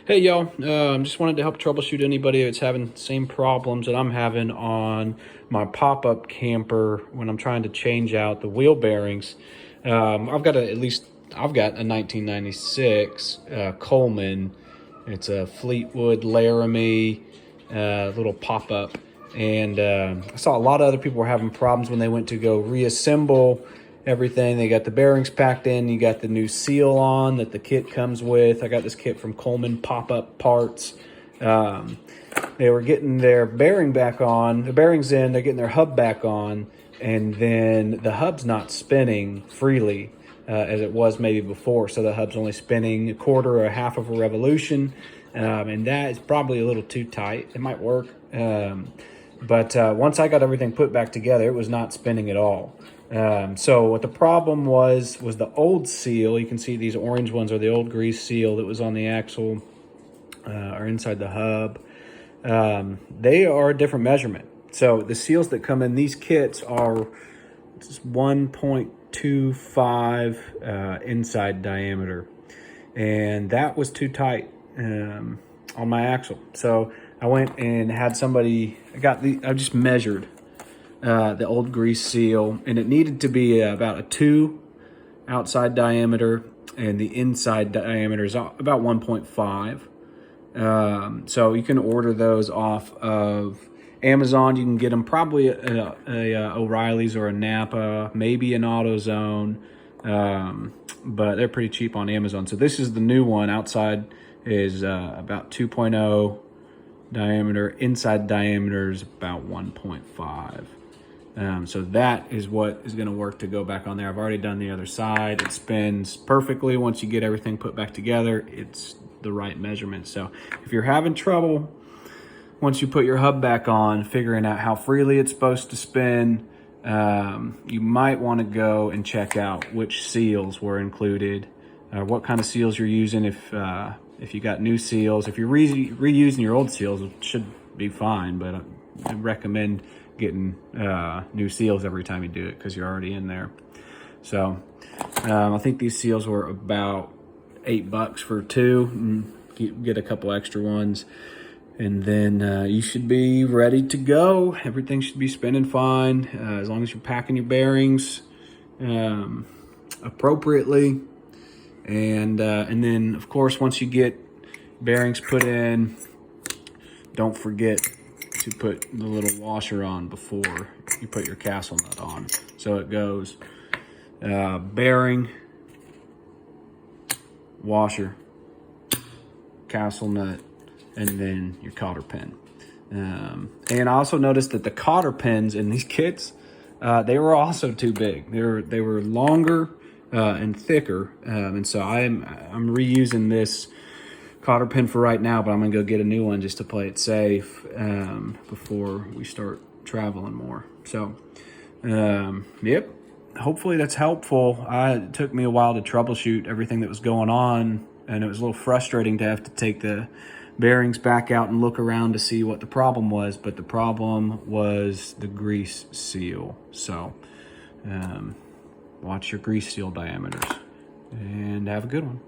Hey y'all, just wanted to help troubleshoot anybody that's having the same problems that I'm having on my pop-up camper when I'm trying to change out the wheel bearings. I've got a 1996 Coleman. It's a Fleetwood Laramie little pop-up, and I saw a lot of other people were having problems when they went to go reassemble everything. They got the bearings packed in. You got the new seal on that the kit comes with. I got this kit from Coleman Pop-Up Parts. They were getting their bearing back on, the bearings in, they're getting their hub back on, and then the hub's not spinning freely as it was maybe before. So the hub's only spinning a quarter or a half of a revolution, and that is probably a little too tight. It might work, but once I got everything put back together, it was not spinning at all. So what the problem was the old seal. You can see these orange ones are the old grease seal that was on the axle or inside the hub. They are a different measurement. So the seals that come in these kits are 1.25 inside diameter, and that was too tight on my axle. So I went and had somebody, I just measured the old grease seal, and it needed to be about a 2 outside diameter, and the inside diameter is about 1.5. So you can order those off of Amazon. You can get them probably at a O'Reilly's or a Napa, maybe an AutoZone, but they're pretty cheap on Amazon. So this is the new one. Outside is about 2.0 diameter. Inside diameter is about 1.5. So that is what is going to work to go back on there. I've already done the other side. It spins perfectly. Once you get everything put back together, it's the right measurement. So if you're having trouble, once you put your hub back on, figuring out how freely it's supposed to spin, you might want to go and check out which seals were included, what kind of seals you're using. If you got new seals, if you're reusing your old seals, it should be fine, but I recommend getting new seals every time you do it because you're already in there. So I think these seals were about $8 for 2, and get a couple extra ones, and then you should be ready to go. Everything should be spinning fine as long as you're packing your bearings appropriately. And then of course, once you get bearings put in, don't forget to put the little washer on before you put your castle nut on. So it goes bearing, washer, castle nut, and then your cotter pin. And I also noticed that the cotter pins in these kits, they were also too big. They were longer and thicker, and so I'm reusing this cotter pin for right now, but I'm gonna go get a new one just to play it safe before we start traveling more. So yep, hopefully that's helpful. It took me a while to troubleshoot everything that was going on, and it was a little frustrating to have to take the bearings back out and look around to see what the problem was, but the problem was the grease seal. So watch your grease seal diameters, and have a good one.